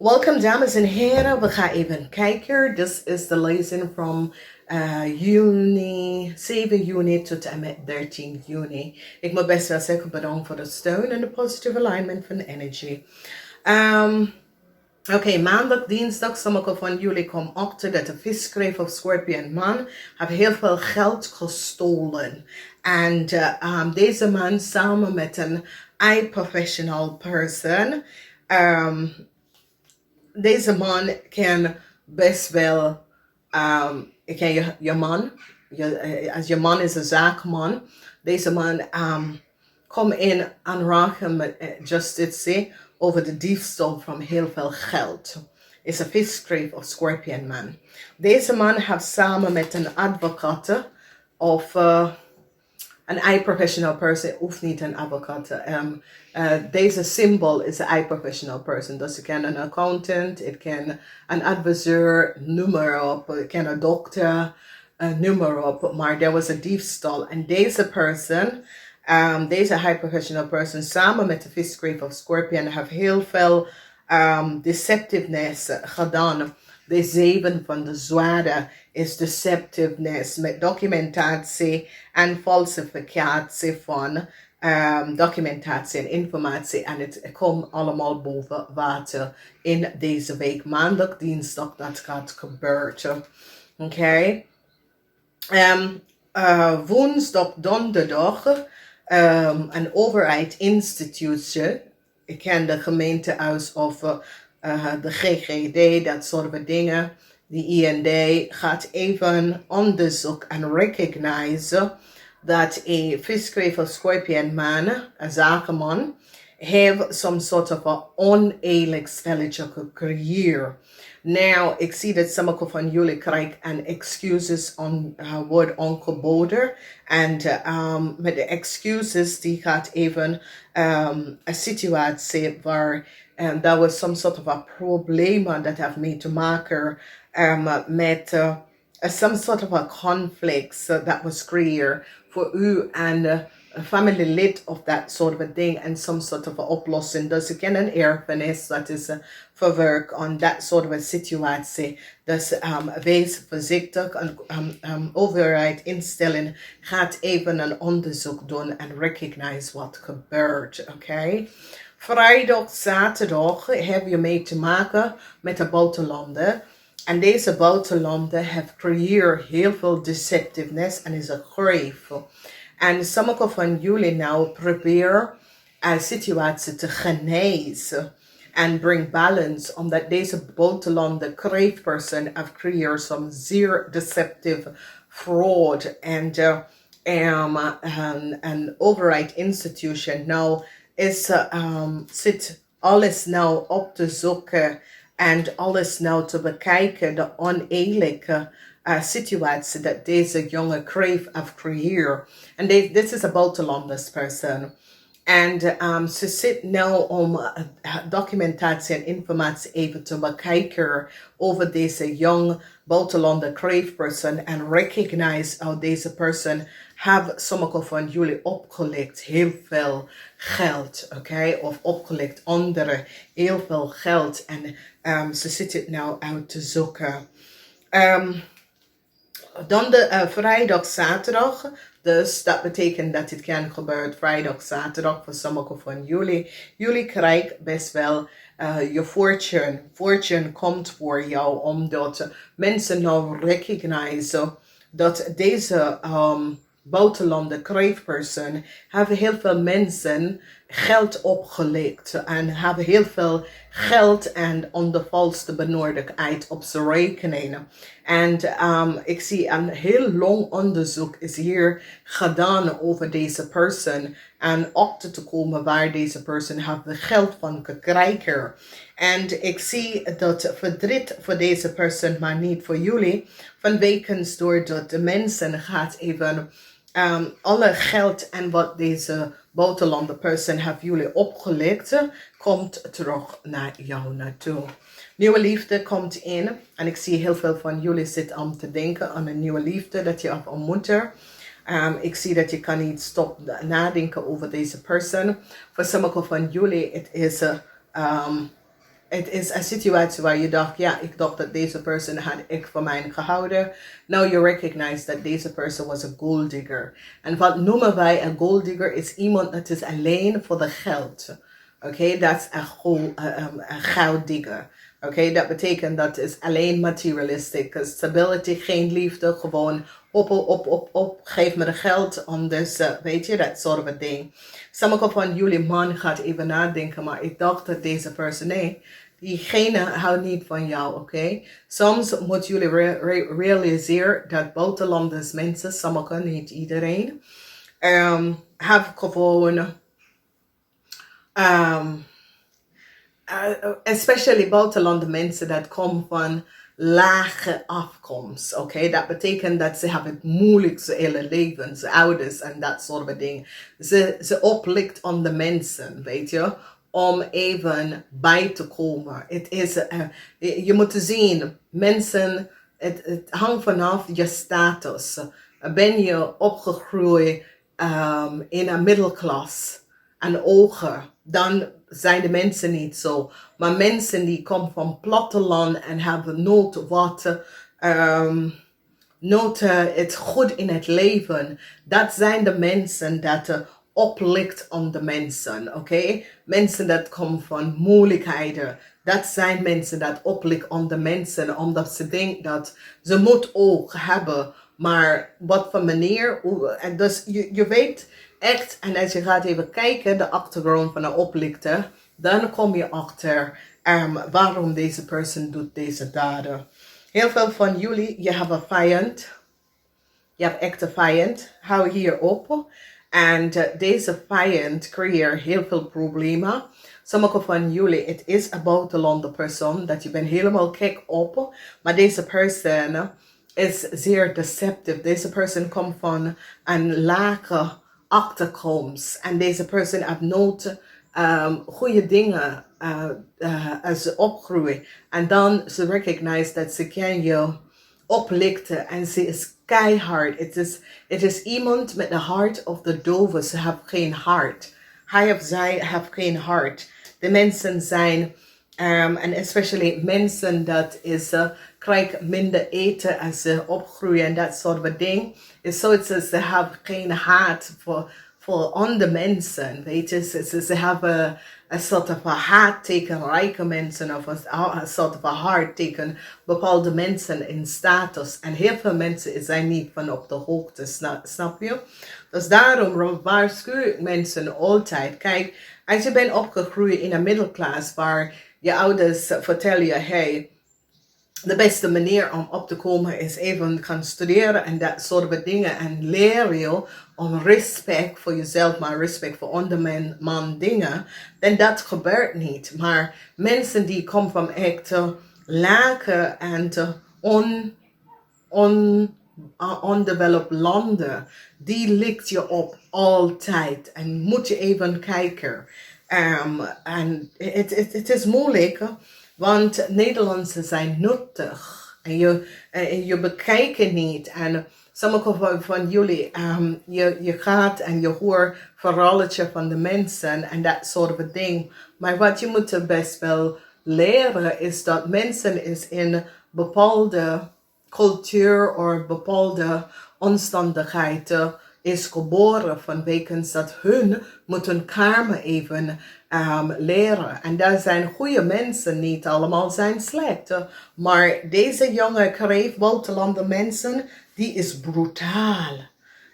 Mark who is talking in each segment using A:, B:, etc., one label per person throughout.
A: Welkom dames en heren, we gaan even kijken. This is the Lezing from juni, 7 juni tot en met 13 juni. Ik moet best wel zeggen bedankt voor de steun en de positive alignment van de energy. Oké, maandag, dinsdag, sommige van jullie komen achter dat de viskreef of scorpion man heeft heel veel geld gestolen. En deze man samen met een eye professional person, deze man kan best wel, je man, als je man is een zaakman, deze man komt in aanraking met justitie over de diefstal van heel veel geld. Is een viskreef of scorpion man. Deze man heeft samen met een advocaat of een eye professional person, hoeft niet een advocaat. Deze symbool is een eye professional person. Dus het kan een accountant, het kan een adviseur, noem maar op. Het kan een dokter, noem maar op. Maar er was een diefstal. En deze person, deze high professional person, samen met de viskreef of scorpion, heeft heel veel deceptiveness gedaan. De 7 van de zwaarden is deceptiveness met documentatie en falsificatie van documentatie en informatie. En het komt allemaal boven water in deze week. Maandag, dinsdag, dat gaat gebeuren. Oké. Woensdag, donderdag, een overheidsinstitutie. Ik ken de gemeentehuis of de GGD, dat soort van dingen. De IND gaat even onderzoek en recognize dat een viskreef of scorpion man, een zakenman, heeft some sort of een oneerlijk spelletje gecreëerd. Nou, ik zie dat sommige van jullie krijgen excuses wordt aangeboden. En met de excuses die gaat even een situatie waar dat was some sort of a probleem dat heeft mee te maken met some sort of a conflict that was creëerd voor u en familielid of that sort of a thing and some sort of a oplossing. Dus ik ken een erfenis dat is verwerkt on that sort of a situatie. Dus wees voorzichtig. Een overheid instelling gaat even een onderzoek doen en recognize wat gebeurt. Oké? Vrijdag, zaterdag heb je mee te maken met de buitenlanden. En deze buitenlanden hebben creëerd heel veel deceptiveness en is een greef. En sommige van jullie nou proberen een situatie te genezen en bring balance, omdat deze buitenlanden kreefperson heeft creëerd some zeer deceptive fraud en een overheid institution nou zit alles nou op te zoeken en alles nou te bekijken, de oneerlijke situatie dat deze jonge kreef heeft gecreëerd. En dit is een buitenlanders person. En ze zit nou om documentatie en informatie even te bekijken over deze young buitenlander crave person en recognize how deze person have sommige van jullie opgelegd heel veel geld, oké? Of opgelegd anderen heel veel geld en ze zit het nou uit te zoeken. Dan de vrijdag, zaterdag. Dus dat betekent dat het kan gebeuren vrijdag, zaterdag voor sommigen van jullie. Jullie krijgen best wel je fortune. Fortune komt voor jou omdat mensen nou recognizen dat deze buitenlanden kreefperson hebben heel veel mensen geld opgelegd en hebben heel veel geld en onder valse benodigdheid op zijn rekeningen. En ik zie een heel lang onderzoek is hier gedaan over deze persoon en achter te komen waar deze persoon heeft geld van gekregen. En ik zie dat verdriet voor deze persoon, maar niet voor jullie, vanwege doordat de mensen gaat even alle geld en wat deze buitenlander persoon heeft jullie opgelegd, komt terug naar jou naartoe. Nieuwe liefde komt in en ik zie heel veel van jullie zitten om te denken aan een nieuwe liefde dat je hebt ontmoet. Ik zie dat je kan niet stoppen nadenken over deze persoon. Voor sommigen van jullie het is het is een situatie waar je dacht, ja, ik dacht dat deze persoon had ik voor mij gehouden. Now you recognize that deze person was a gold digger. En wat noemen wij een gold digger? Is iemand dat is alleen voor de geld. Oké, dat is een gouddigger. Oké, dat betekent dat is alleen materialistic. Stability, geen liefde, gewoon op, geef me de geld. Dus, weet je, dat soort of ding. Sommige van jullie man gaat even nadenken, maar ik dacht dat deze persoon, nee, diegene houdt niet van jou, oké? Soms moeten jullie realiseren dat buitenlanders mensen, sommigen, niet iedereen, hebben gewoon... especially buitenlandse mensen dat komen van lage afkomst. Oké, dat betekent dat ze hebben het moeilijkste hele leven, ze ouders en dat soort dingen. Ze oplikt aan de mensen, weet je, om even bij te komen. Het is, je moet zien, mensen, het hangt vanaf je status. Ben je opgegroeid in een middelklas en hoger, dan zijn de mensen niet zo. Maar mensen die komen van platteland en hebben nooit het goed in het leven. Dat zijn de mensen dat oplikt aan de mensen. Oké? Mensen dat komen van moeilijkheden. Dat zijn mensen dat oplikt aan de mensen. Omdat ze denken dat ze moet ook hebben. Maar wat voor manier. Dus je weet... Echt, en als je gaat even kijken, de achtergrond van de oplichter, dan kom je achter waarom deze persoon doet deze daden. Heel veel van jullie, je hebt een vijand. Je hebt echt een vijand. Hou hier op. En deze vijand creëert heel veel problemen. Sommige van jullie, het is een buitenlandse persoon, dat je bent helemaal gek op. Maar deze persoon is zeer deceptief. Deze persoon komt van een lage achterkomst. En deze persoon heeft nooit goede dingen als ze opgroeien. En dan ze recognize dat ze kan je oplichten. En ze is keihard. Het is iemand met de hart of de dove. Ze heeft geen hart. Hij of zij heeft geen hart. De mensen zijn... en especially mensen dat is krijgen minder eten als ze opgroeien en dat soort van ding. Is zoiets dat ze hebben geen haat voor andere mensen, weet je. Ze hebben een soort van haat tegen rijke mensen of een soort van haat tegen bepaalde mensen in status. En heel veel mensen zijn niet van op de hoogte, snap je? Dus daarom waarschuw ik mensen altijd. Kijk, als je bent opgegroeid in een middelklas waar je ouders vertellen je, hey, de beste manier om op te komen is even gaan studeren en dat soort van dingen. En leer je om respect voor jezelf, maar respect voor andere man dingen. Dan dat gebeurt niet. Maar mensen die komen van echt lage en ondeveloped landen, die likt je op altijd. En moet je even kijken. En het is moeilijk, want Nederlandse zijn nuttig. En je bekijkt niet. En sommige van jullie, je gaat en je hoort verhaaltje van de mensen en dat soort van ding. Maar wat je moet best wel leren is dat mensen is in bepaalde cultuur of bepaalde omstandigheden is geboren vanwege dat hun moeten karma even leren. En daar zijn goede mensen, niet allemaal zijn slecht. Maar deze jonge kreeg buitenlandse mensen, die is brutaal.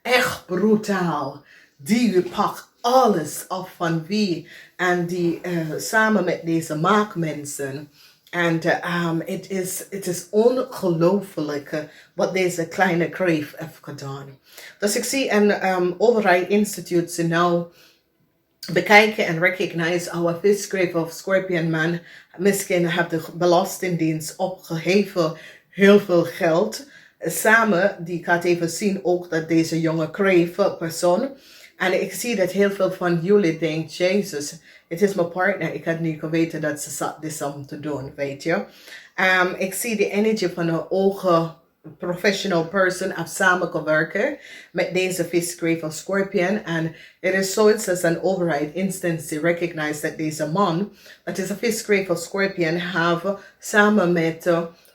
A: Echt brutaal. Die pakt alles af van wie. En die samen met deze maakmensen. En het is ongelooflijk wat deze kleine kreef heeft gedaan. Dus ik zie een overheid instituut nou bekijken en recognize our visgrave of scorpion man. Misschien heeft de belastingdienst opgeheven heel veel geld. Samen, die gaat even zien ook dat deze jonge kreef persoon. En ik zie dat heel veel van jullie denken, Jezus, het is mijn partner. Ik had niet geweten dat ze zat dit om te doen, weet je. Ik zie de energie van de ogen professional person have samen kan werken met deze visgreep of scorpion. En it is so it says an override instance recognize that deze man, dat is een visgreep of scorpion, have samen met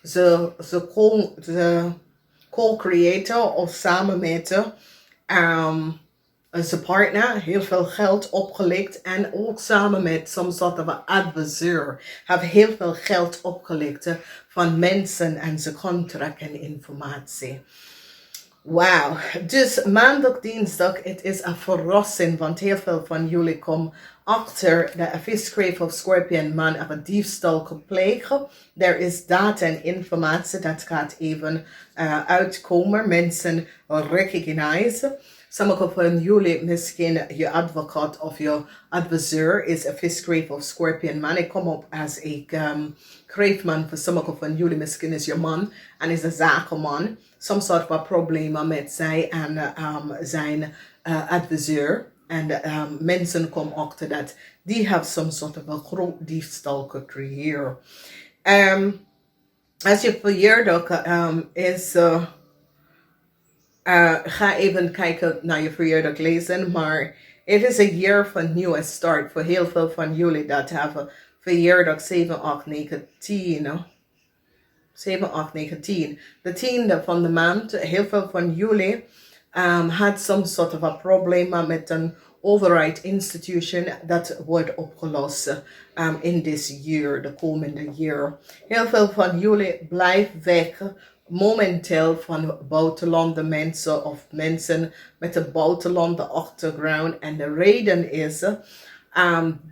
A: de co-creator of samen met zijn partner heel veel geld opgelikt en ook samen met some sort of adviseur have heel veel geld opgelikt van mensen en zijn contract en informatie. Wauw, dus maandag, dinsdag, het is een verrassing, want heel veel van jullie komen achter dat een visgreep of scorpion man of een diefstal gepleegd. Er is data en informatie dat gaat even uitkomen. Mensen recognize. Sommige van jullie, misschien je advocaat of je adviseur is een visgreep of scorpion man. Ik kom op als ik kreefman voor sommige van jullie. Misschien is je man en is een zakenman. Some sort of problemen met zij en zijn adviseur. En mensen komen achter dat die have some sort of een groot diefstal gecreëerd. Als je verjaardag is... ga even kijken naar je verjaardag lezen, maar het is een jaar van nieuwe start voor heel veel van jullie dat hebben verjaardag 7, 8, 9, 10. 7, 8, 9, 10. De 10e van de maand, heel veel van jullie had some sort of a probleem met een override institution dat wordt opgelost in this year, de komende jaar. Heel veel van jullie blijven weg momenteel van buitenlandse mensen of mensen met een buitenlandse achtergrond. En de reden is,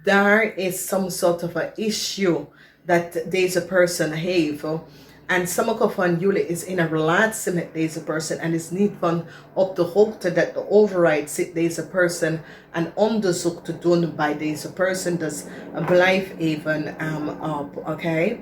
A: daar is some sort of a issue dat deze persoon heeft. En sommige van jullie is in een relatie met deze persoon en is niet van op de hoogte dat de override zit deze persoon een onderzoek te doen bij deze persoon. Dus blijf even op, oké?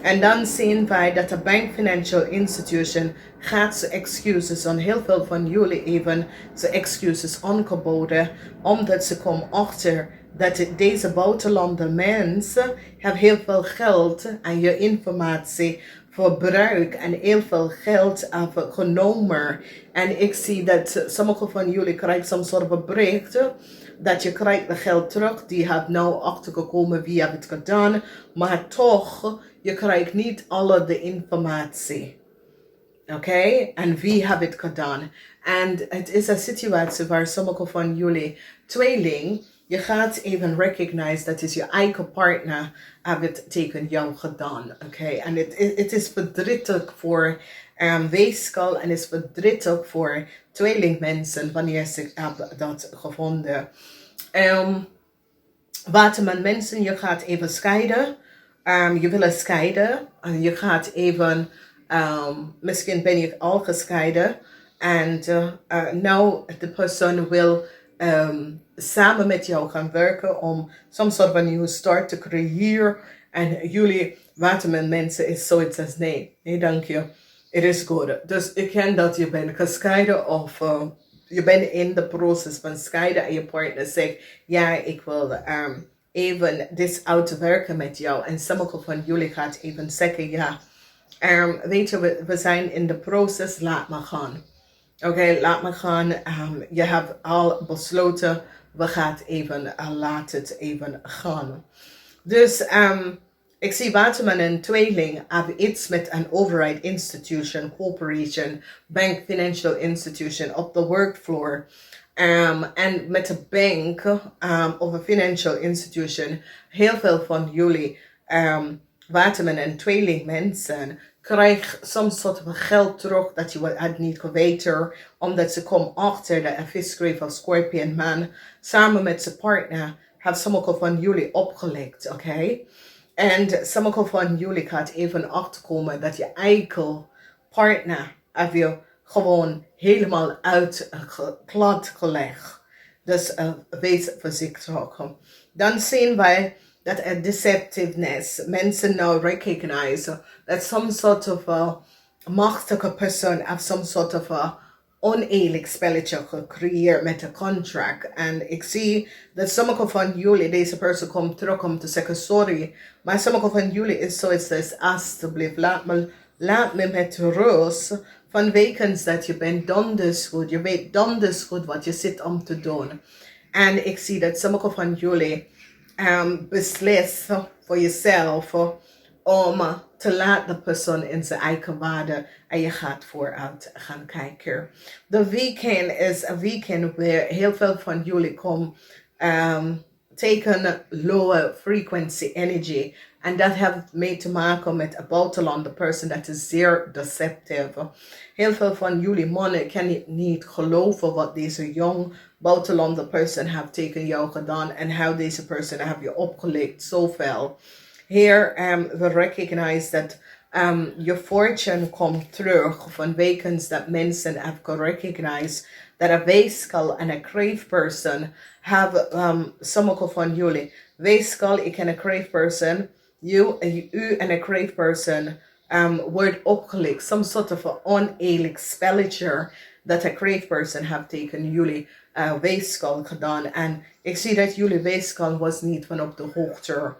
A: En dan zien wij dat de bank financial institution gaat ze excuses aan heel veel van jullie even ze excuses aangeboden, omdat ze komen achter dat deze buitenlandse mensen hebben heel veel geld en je informatie verbruik en heel veel geld hebben genomen. En ik zie dat sommige van jullie krijgen some soort of bericht dat je krijgt het geld terug. Die hebben nou achtergekomen wie heeft het gedaan, maar toch, je krijgt niet alle de informatie. Oké? En wie heeft het gedaan? En het is een situatie waar sommige van jullie tweeling, je gaat even recognize dat is je eigen partner heeft het tegen jou gedaan. Oké? En het is verdrietig voor weegschaal en het is verdrietig voor tweelingmensen wanneer ze hebben dat gevonden. Waterman mensen, je gaat even scheiden. Je wil scheiden. En je gaat even, misschien ben je al gescheiden. En nou de persoon wil samen met jou gaan werken om some sort of a new start te creëren. En jullie Waterman mensen is zoiets als nee dank je. Het is goed. Dus ik ken dat je bent gescheiden of je bent in de proces van scheiden en je partner zegt ja ik wil even dit uitwerken met jou. En sommige van jullie gaat even zeggen ja weet je we zijn in de proces, laat me gaan. Oké, laat me gaan. Je hebt al besloten, we gaan even, laat het even gaan. Dus ik zie Waterman en tweeling hebben iets met een override institution, corporation, bank, financial institution op de workfloor. En met de bank of een financial institution, heel veel van jullie Waterman en tweeling mensen krijg some soort van geld terug dat je had niet geweten, omdat ze komen achter dat een visgreep of scorpion man samen met zijn partner heeft sommige van jullie opgelegd, oké? En sommige van jullie gaat even achterkomen dat je eigen partner heb je gewoon helemaal glad gelegd. Dus wees voorzichtig. Dan zien wij dat a deceptiveness, mensen nou recognize that some sort of a machtige persoon heeft some sort of a oneerlijk spelletje gecreëerd met een contract. En ik zie dat sommige van jullie, deze persoon komt terug om te zeggen sorry, maar sommige van jullie is zoiets als alsjeblieft laat me laat me met rust. Vanwege dat je bent donders goed. Je weet donders goed wat je zit om te doen. En ik zie dat sommige van jullie beslissen voor jezelf om te laten de persoon in zijn eigen waarde en je gaat vooruit gaan kijken. De weekend is een weekend waar heel veel van jullie komen teken lower frequency energy. En dat heeft mee te maken met een buitenlander person dat is zeer deceptive. Heel veel van jullie mannen kan niet geloven wat deze jong buitenlander person heeft tegen jou gedaan en hoe deze person heeft je opgelegd zoveel. Here we recognize that your fortune komt terug vanwege dat mensen hebben gerecognized dat een weegschaal en een crave person hebben sommige van jullie. Weegschaal, ik en een crave person, u en een crave person wordt opgelegd. Some sort of an oneerlijk spelletje dat een crave person heeft tegen jullie weegschaal gedaan. En ik zie dat jullie weegschaal was niet van op de hoogte.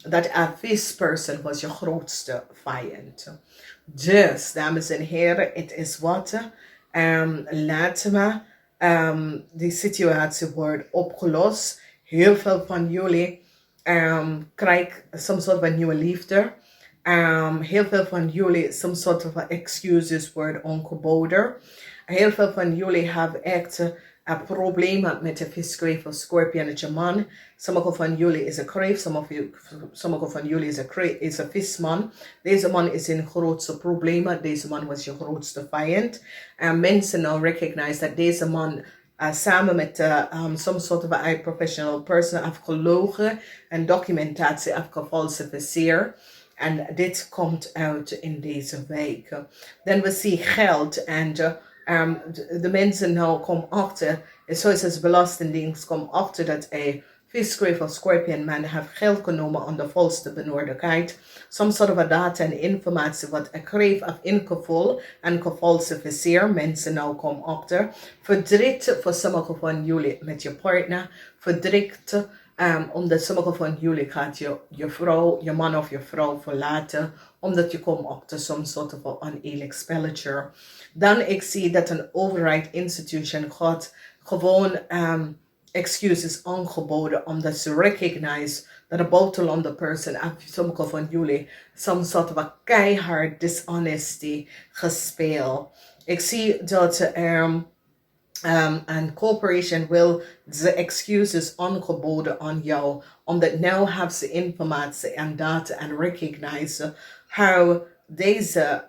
A: Dat een visperson was je grootste vijand. Dus, dames en heren, het is wat. Laten we die situatie wordt opgelost. Heel veel van jullie krijgen soms soort van nieuwe liefde. Heel veel van jullie some sort of excuses worden aangeboden. Heel veel van jullie hebben echt problemen met de viskrave of scorpionetje man. Sommige van jullie is een krave, sommige van jullie is een visman. Deze man is in grootste problemen. Deze man was je grootste vijand. En mensen nou recognize dat deze man samen met some sort of a professional person heeft gelogen en documentatie heeft gefalsificeerd. En dit komt uit in deze week. Dan we zien geld en de mensen nou komen achter, zoals het belastingdienst komt achter dat een visgrave of scorpion man heeft geld genomen aan de volste benodigdheid. Some sort of data en informatie wat een grave heeft ingevuld en gefalsificeerd. Mensen nou komen achter. Verdriet voor sommige van jullie met je partner. Verdriet omdat sommige van jullie gaat je vrouw, je man of je vrouw verlaten. Omdat je komt achter some sort of oneerlijk spelletje. Dan ik zie dat een overheid institution gaat gewoon excuses aangeboden omdat ze recognize dat een buitenlander person sommige van jullie some sort of a keihard dishonesty gespeeld. Ik zie dat een corporation wil de excuses aangeboden aan jou omdat nu hebben ze informatie en data en recognize how deze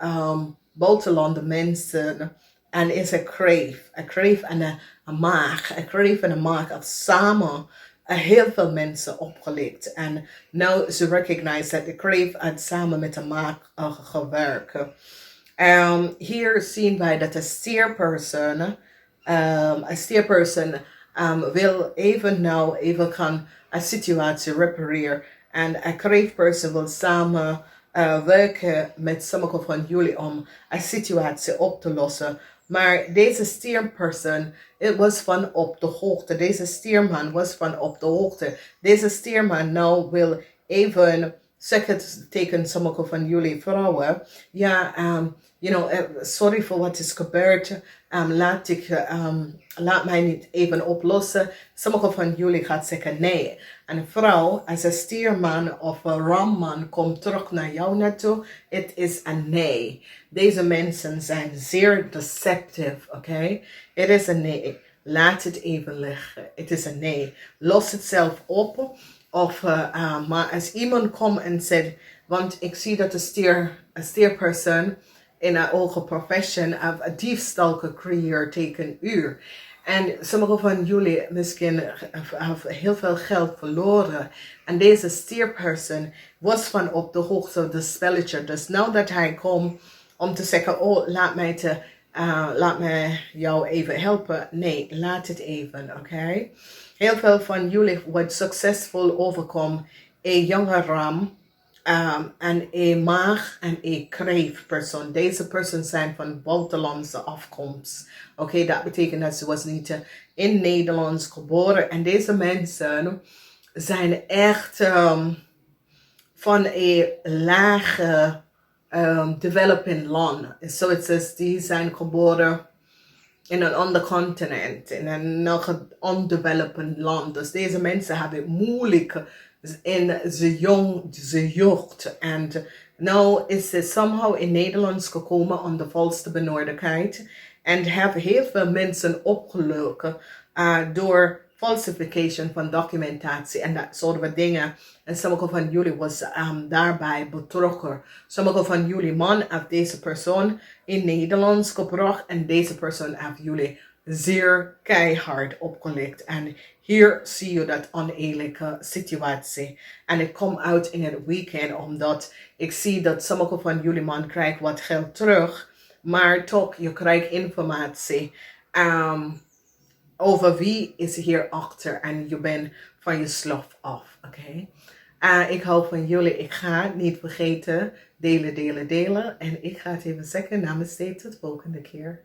A: buitenlander mensen en is een crave en een maag. Een crave en een maag hebben samen heel veel mensen opgelegd. En nu ze recognize dat de crave had samen met de maag gewerkt. Hier zien wij dat een steerperson wil even gaan een situatie repareren. En een crave person wil samen werken met sommige van jullie om een situatie op te lossen. Maar deze steerperson, het was van op de hoogte. Deze steerman was van op de hoogte. Deze steerman nou wil even zeggen tegen sommige van jullie vrouwen. Ja, sorry voor wat is gebeurd. Laat mij niet even oplossen. Sommige van jullie gaan zeggen nee. Een vrouw, als een stierman of een ramman komt terug naar jou naartoe, het is een nee. Deze mensen zijn zeer deceptive, oké? Het is een nee. Laat het even liggen. Het is een nee. Los het zelf op. Maar als iemand komt en zegt, want ik zie dat een steerperson in een hoge profession een diefstal gecreëerd tegen u. En sommige van jullie misschien hebben heel veel geld verloren. En deze steerperson was van op de hoogte van de spelletje. Dus nou dat hij komt om te zeggen, oh laat mij jou even helpen. Nee, laat het even, oké? Heel veel van jullie wordt succesvol overkomen. Een jonge ram. En een maag en een kreef persoon. Deze persoon zijn van buitenlandse afkomst. Oké, dat betekent dat ze was niet in Nederland geboren. En deze mensen zijn echt van een lage developing land. So it says die zijn geboren in een ander continent, in een nog ondeveloped land. Dus deze mensen hebben het moeilijk in zijn jeugd. En nou is ze somehow in Nederlands gekomen om de volste benodigdheid. En hebben heel veel mensen opgelopen door falsification van documentatie en dat soort van dingen. En sommige van jullie was daarbij betrokken. Sommige van jullie man heeft deze persoon in Nederlands gebracht en deze persoon heeft jullie zeer keihard opgelicht. En hier zie je dat oneerlijke situatie. En ik kom uit in het weekend omdat ik zie dat sommige van jullie man krijgt wat geld terug. Maar toch, je krijgt informatie over wie is hier achter en je bent van je slof af. Oké? Ik hou van jullie. Ik ga niet vergeten delen. En ik ga het even zeggen. Namaste, tot de volgende keer.